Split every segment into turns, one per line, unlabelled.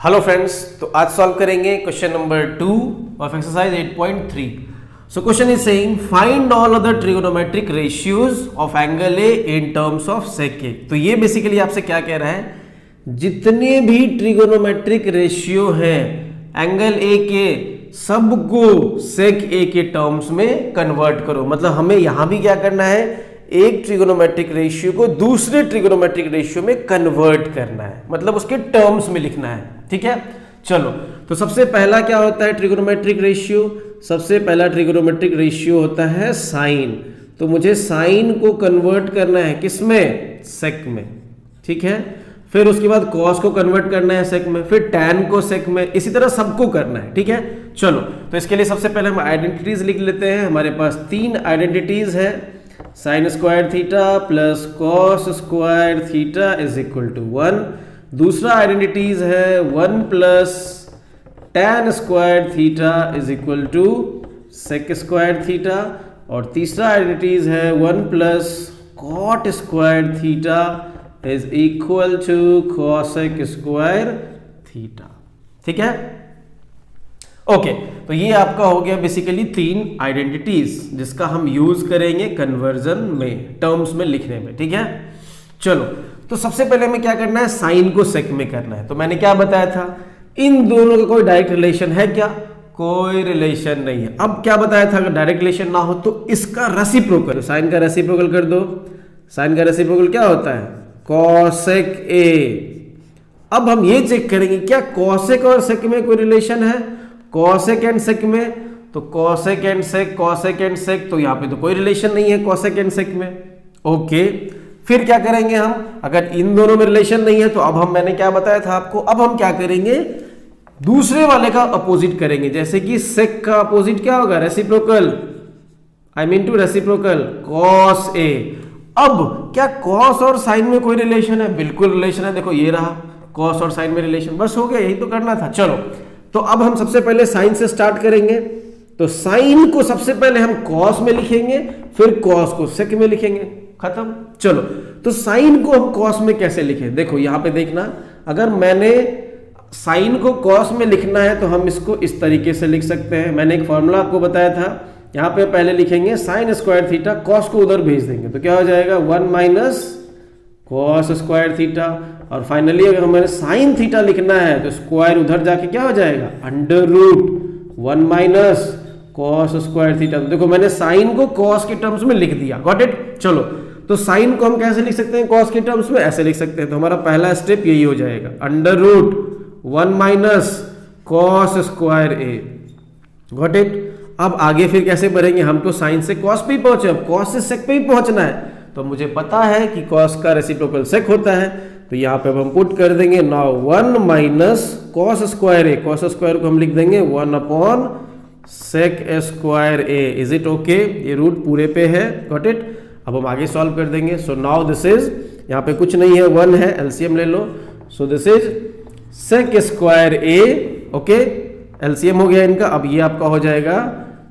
Hello friends, तो आज solve करेंगे question number 2 of exercise 8.3। So question is saying find all of the trigonometric ratios of angle A in terms of sec A. तो ये basically आपसे क्या कह रहा है, जितने भी ट्रिगोनोमेट्रिक रेशियो हैं एंगल ए के सबको सेक ए के टर्म्स में कन्वर्ट करो। मतलब हमें यहां भी क्या करना है, एक ट्रिगोनोमेट्रिक रेशियो को दूसरे ट्रिगोनोमेट्रिक रेशियो में कन्वर्ट करना है, मतलब उसके टर्म्स में लिखना है। ठीक है, चलो तो सबसे पहला क्या होता है ट्रिगोनोमेट्रिक रेशियो, सबसे पहला ट्रिगोनोमेट्रिक रेशियो होता है साइन। तो मुझे साइन को कन्वर्ट करना है किसमें, सेक में। ठीक है, फिर उसके बाद कॉस को कन्वर्ट करना है सेक में, फिर टैन को सेक में, इसी तरह सबको करना है। ठीक है, चलो तो इसके लिए सबसे पहले हम आइडेंटिटीज लिख लेते हैं। हमारे पास तीन आइडेंटिटीज है, sine square theta plus cos square theta is equal to 1। दूसरा आइडेंटिटीज है 1 plus tan square theta is equal to sec square theta. और तीसरा आइडेंटिटीज है 1 plus cot square theta is equal to cosec square theta. ठीक है, okay तो ये आपका हो गया बेसिकली तीन आइडेंटिटीज जिसका हम यूज करेंगे कन्वर्जन में, टर्म्स में लिखने में। ठीक है, चलो तो सबसे पहले हमें क्या करना है, साइन को सेक में करना है। तो मैंने क्या बताया था, इन दोनों का कोई डायरेक्ट रिलेशन है क्या, कोई रिलेशन नहीं है। अब क्या बताया था, अगर डायरेक्ट रिलेशन ना हो तो इसका रेसिप्रोकल, साइन का रेसिप्रोकल कर दो। साइन का रेसिप्रोकल क्या होता है, कॉसेक ए। अब हम ये चेक करेंगे क्या कॉसेक और सेक में कोई रिलेशन है, कॉसेक एंड सेक में। तो cosec and sec, cosec and sec, तो यहां पे तो कोई रिलेशन नहीं है कॉसेक एंड सेक में। ओके, फिर क्या करेंगे हम, अगर इन दोनों में रिलेशन नहीं है तो अब हम, मैंने क्या बताया था आपको, अब हम क्या करेंगे, दूसरे वाले का अपोजिट करेंगे। जैसे कि सेक का अपोजिट क्या होगा, reciprocal, I mean to reciprocal cos A. अब क्या कॉस और साइन में कोई रिलेशन है, बिल्कुल रिलेशन है। देखो ये रहा कॉस और साइन में रिलेशन, बस हो गया, यही तो करना था। चलो तो अब हम सबसे पहले साइन से स्टार्ट करेंगे। तो साइन को सबसे पहले हम कॉस में लिखेंगे, फिर कॉस को सेक में लिखेंगे, खत्म। चलो तो साइन को हम कॉस में कैसे लिखें, देखो यहां पे देखना, अगर मैंने साइन को कॉस में लिखना है तो हम इसको इस तरीके से लिख सकते हैं। मैंने एक फॉर्मूला आपको बताया था, यहां पे पहले लिखेंगे साइन स्क्वायर थीटा, कॉस को उधर भेज देंगे तो क्या हो जाएगा 1 माइनस कॉस स्क्वायर थीटा। और फाइनली अगर हमें साइन थीटा लिखना है तो स्क्वायर उधर जाके क्या हो जाएगा, under root 1 minus cos square theta. तो देखो मैंने साइन को कॉस के टर्म्स में लिख दिया, गॉट इट। चलो तो साइन को हम कैसे लिख सकते हैं कॉस के टर्म्स में, ऐसे लिख सकते हैं। तो हमारा पहला स्टेप यही हो जाएगा, under root 1 minus cos square A, got it. अब आगे फिर कैसे बढ़ेंगे, हम तो साइन से कॉस पे ही पहुंचे, अब कॉस से सेक पे ही पहुंचना है। तो मुझे पता है कि कॉस का रेसिप्रोकल सेक होता है, तो यहां पे हम पुट कर देंगे now 1 minus cos square A. Cos square को हम लिख देंगे 1 upon sec square A. Is it okay, ये रूट पूरे पे है, गॉट इट। अब हम आगे सॉल्व कर देंगे। सो नाउ दिस इज, यहां पे कुछ नहीं है, 1 है, एलसीएम ले लो। So this is sec square A, okay, LCM हो गया इनका। अब ये आपका हो जाएगा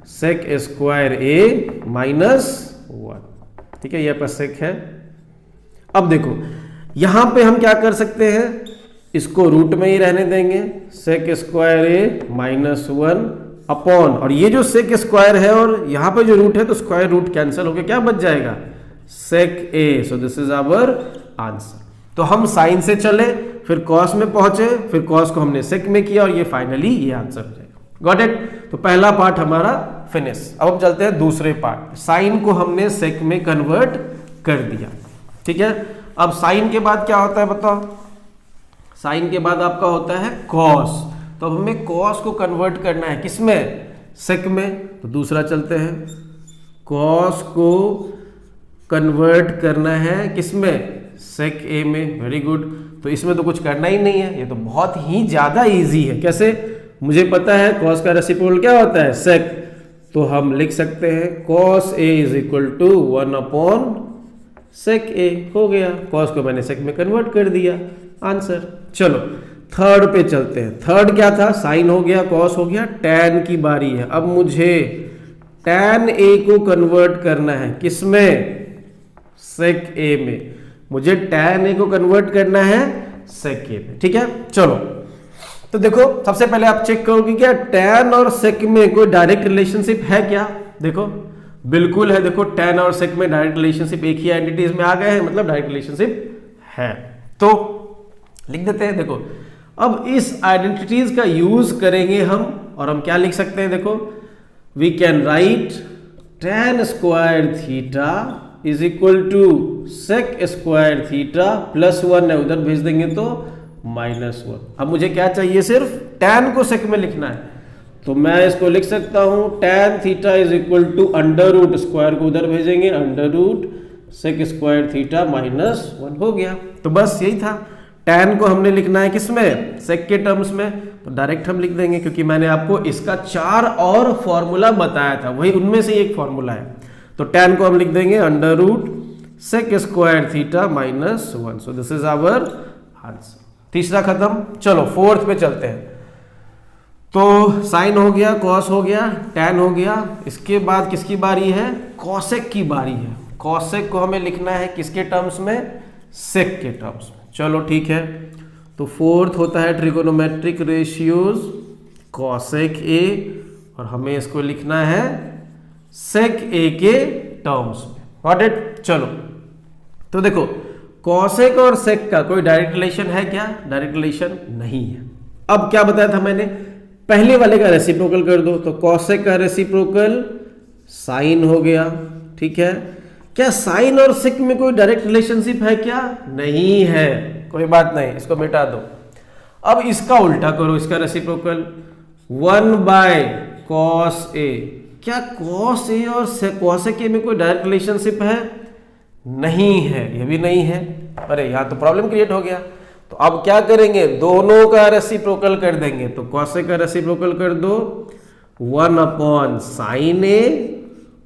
सेक स्क्वायर ए माइनस 1। ठीक है, ये आपका सेक है। अब देखो यहां पे हम क्या कर सकते हैं, इसको रूट में ही रहने देंगे, सेक स्क्वायर ए माइनस 1 अपॉन, और ये जो सेक स्क्वायर है और यहां पे जो रूट है तो स्क्वायर रूट कैंसिल होकर क्या बच जाएगा, sec A. So this is our answer. तो हम साइन से चले, फिर कॉस में पहुंचे, फिर कॉस को हमने सेक में किया और ये फाइनली ये आंसर हो जाएगा, गॉट इट। तो पहला पार्ट हमारा फिनिश। अब हम चलते हैं दूसरे पार्ट, साइन को हमने सेक में कन्वर्ट कर दिया। ठीक है, अब साइन के बाद क्या होता है बताओ, साइन के बाद आपका होता है कॉस। तो अब हमें कॉस को कन्वर्ट करना है किसमें, सेक में। तो दूसरा चलते हैं, कॉस को कन्वर्ट करना है किसमें, सेक ए में। वेरी गुड, तो इसमें तो कुछ करना ही नहीं है, ये तो बहुत ही ज्यादा इजी है। कैसे, मुझे पता है कॉस का रेसिप्रोकल क्या होता है, सेक। तो हम लिख सकते हैं cos A is equal to 1 upon sec A, हो गया। कॉस को मैंने सेक में कन्वर्ट कर दिया, आंसर। चलो थर्ड पे चलते हैं। थर्ड क्या था, साइन हो गया, कॉस हो गया, टैन की बारी है। अब मुझे टैन ए को कन्वर्ट करना है किसमें, सेक ए में। मुझे टैन ए को कन्वर्ट करना है सेक ए में। ठीक है, चलो तो देखो सबसे पहले आप चेक करो कि क्या tan और sec में कोई डायरेक्ट रिलेशनशिप है क्या। देखो बिल्कुल है, देखो tan और sec में डायरेक्ट रिलेशनशिप एक ही एंटिटीज में आ गए हैं, मतलब डायरेक्ट रिलेशनशिप है। तो लिख देते हैं। देखो अब इस आइडेंटिटीज का यूज करेंगे हम, और हम क्या लिख सकते हैं, देखो we can write tan square theta is equal to sec square theta plus 1 है, उधर भेज देंगे तो -1। अब मुझे क्या चाहिए, सिर्फ tan को sec में लिखना है, तो मैं इसको लिख सकता हूं tan theta is equal to under root, square को उधर भेजेंगे, under root sec square theta -1 हो गया। तो बस यही था। tan को हमने लिखना है किसमें, sec के टर्म्स में, तो डायरेक्ट हम लिख देंगे, क्योंकि मैंने आपको इसका 4 और फॉर्मूला बताया था, वही उनमें से एक फॉर्मूला है। तो tan को हम लिख देंगे under root sec square theta -1। So this is our answer. तीसरा खत्म। चलो फोर्थ पे चलते हैं। तो साइन हो गया, कॉस हो गया, tan हो गया, इसके बाद किसकी बारी है, कॉसेक की बारी है। कॉसेक को हमें लिखना है किसके टर्म्स में, सेक के टर्म्स में। चलो ठीक है, तो फोर्थ होता है ट्रिगोनोमेट्रिक रेशियोज कॉसेक ए, और हमें इसको लिखना है सेक ए के टर्म्स में। Got it. चलो तो देखो कॉसेक और सेक का कोई डायरेक्ट रिलेशन है क्या, डायरेक्ट रिलेशन नहीं है। अब क्या बताया था मैंने, पहले वाले का रेसिप्रोकल कर दो, तो कॉसेक का रेसिप्रोकल साइन हो गया। ठीक है, क्या साइन और सेक में कोई डायरेक्ट रिलेशनशिप है क्या, नहीं है, कोई बात नहीं, इसको मिटा दो। अब इसका उल्टा करो, इसका रेसिप्रोकल 1/cos A। क्या cos A और cosec A में कोई डायरेक्ट रिलेशनशिप है, नहीं है, ये भी नहीं है। अरे यहाँ तो प्रॉब्लम क्रिएट हो गया। तो अब क्या करेंगे, दोनों का रेसिप्रोकल कर देंगे। तो cosec का रेसिप्रोकल कर दो 1/sin A,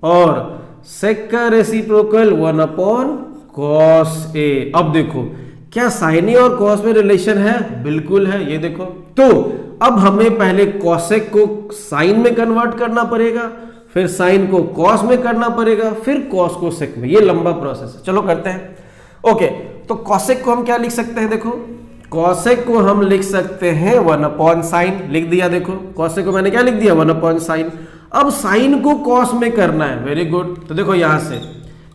और sec का रेसिप्रोकल 1/cos A। अब देखो क्या साइन ए और कॉस में रिलेशन है, बिल्कुल है, ये देखो। तो अब हमें पहले cosec को साइन में कन्वर्ट करना पड़ेगा, फिर साइन को कॉस में करना पड़ेगा, फिर कॉस को सेक में। ये लंबा प्रोसेस है, चलो करते हैं। ओके, तो cosec को हम क्या लिख सकते हैं, देखो cosec को हम लिख सकते हैं 1/sin, लिख दिया। देखो cosec को मैंने क्या लिख दिया, 1/sin। अब साइन को कॉस में करना है, वेरी गुड। तो देखो यहां से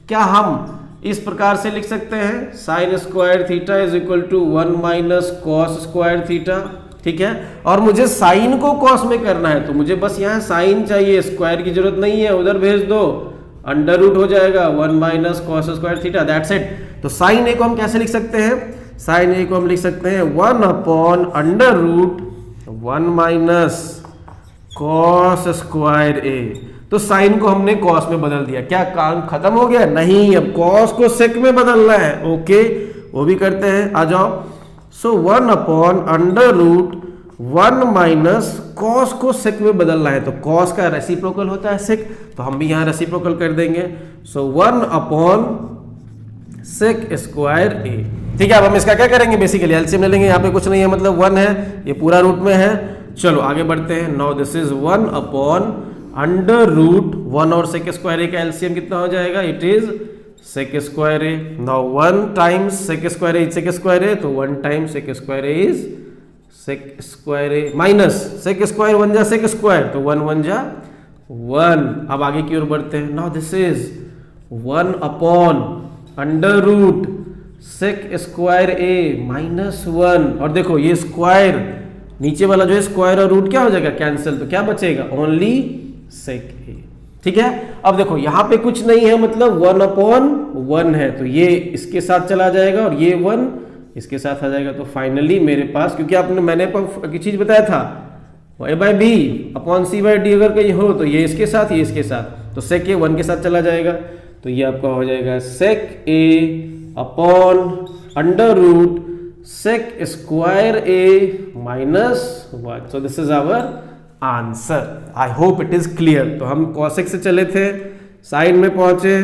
क्या हम इस प्रकार से लिख सकते हैं, sine square theta is equal to 1 - cos square theta. ठीक है, और मुझे साइन को कॉस में करना है, तो मुझे बस यहाँ साइन चाहिए, स्क्वायर की जरूरत नहीं है, उधर भेज दो, अंडर रूट हो जाएगा 1 - cos square theta, that's it. तो साइन ए को हम कैसे लिख सकते हैं, साइन ए को हम लिख सकते हैं 1/√1 - cos स्क्वायर ए। तो साइन को हमने कॉस में बदल दिया, क्या काम खत्म हो गया, नहीं, अब कॉस को सेक में बदलना है। ओके, वो भी करते हैं, आ जाओ। सो 1/√1 - cos को सेक में बदलना है, तो cos का रेसिप्रोकल होता है सेक, तो हम भी यहाँ रेसिप्रोकल कर देंगे। सो 1/sec स्क्वायर ए। ठीक है, अब हम इसका क्या करेंगे, बेसिकली एलसीएम ले लेंगे। यहाँ पे कुछ नहीं है, मतलब 1 है, ये पूरा रूट में है। चलो आगे बढ़ते हैं। नाउ दिस इज 1/√1 और sec स्क्वायर ए का एलसीएम कितना हो जाएगा, it is sec square A. Now 1 times sec square A is sec square A, तो 1 times sec square A is sec square A minus sec square 1 जा sec square, तो 1 1 जा 1। अब आगे की ओर बढ़ते हैं। Now this is 1/√sec square A -1, और देखो ये स्क्वायर नीचे वाला जो है स्क्वायर और रूट क्या हो जाएगा, कैंसिल, तो क्या बचेगा, ओनली sec a। ठीक है, अब देखो यहाँ पे कुछ नहीं है, मतलब 1/1 है, तो ये इसके साथ चला जाएगा और ये 1 इसके साथ आ जाएगा। तो फाइनली मेरे पास, क्योंकि मैंने एक चीज बताया था, a/b/c/d अगर कहीं हो तो ये इसके साथ, ये इसके साथ, तो sec a 1 के साथ चला जाएगा, तो ये आपका हो जाएगा sec a/√sec square a -1। So this is our answer. I hope it is clear. तो हम cosec से चले थे, साइन में पहुंचे,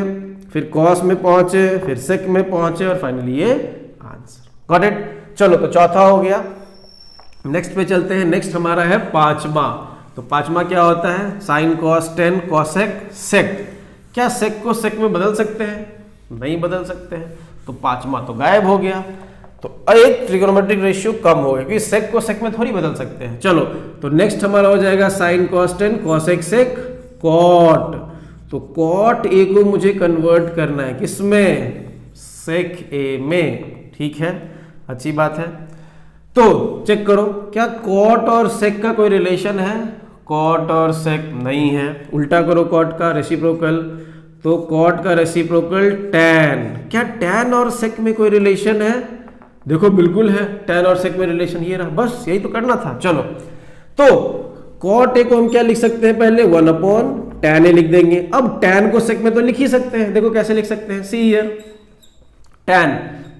फिर cos में पहुंचे, फिर sec में पहुंचे, और फाइनली ये आंसर। Got it. चलो तो चौथा हो गया, नेक्स्ट पे चलते हैं। नेक्स्ट हमारा है पांचवा। तो पांचवा क्या होता है, sign cos tan cosec sec। क्या sec को sec में बदल सकते हैं, नहीं बदल सकते हैं, तो पांचवा तो गायब हो गया। तो एक ट्रिगोनोमेट्रिक रेशियो कम हो गया, क्योंकि सेक को सेक में थोड़ी बदल सकते हैं। चलो, तो नेक्स्ट हमारा हो जाएगा sine cos tan, cosec sec cot. तो कॉट ए को मुझे कन्वर्ट करना है किसमें, सेक ए में, ठीक है, अच्छी बात है। तो चेक करो क्या कॉट और सेक का कोई रिलेशन है, कॉट और सेक नहीं है। उल्टा करो कॉट का रेसिप्रोकल, तो कॉट का रेसिप्रोकल टैन, क्या टैन और सेक में कोई रिलेशन है, देखो बिल्कुल है, टैन और सेक में रिलेशन ये रहा, बस यही तो करना था। चलो, तो कॉट ए को हम क्या लिख सकते हैं, पहले 1 अपॉन टैन ए लिख देंगे। अब टैन को सेक में तो लिख ही सकते हैं, देखो कैसे लिख सकते हैं, सी हियर टैन,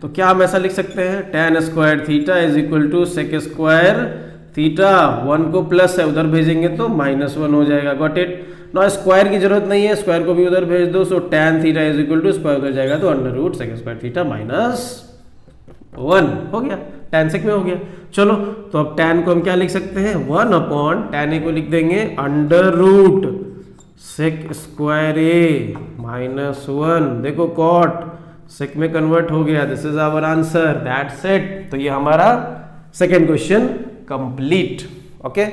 तो क्या हम ऐसा लिख सकते हैं, tan square theta is equal to sec square theta, 1 को प्लस है उधर भेजेंगे तो -1 हो जाएगा, गॉट इट। ना स्क्वायर की जरूरत नहीं है, स्क्वायर को भी उधर भेज दो, so tan theta is equal to square उधर जाएगा तो under root sec square theta -1 हो गया, टैन सेक में हो गया। चलो, तो अब टैन को हम क्या लिख सकते हैं, 1 अपॉन टैन ए को लिख देंगे under root sec square A -1, देखो कॉट सेक में कन्वर्ट हो गया, this is our answer, that's it. तो ये हमारा सेकेंड क्वेश्चन कंप्लीट, ओके।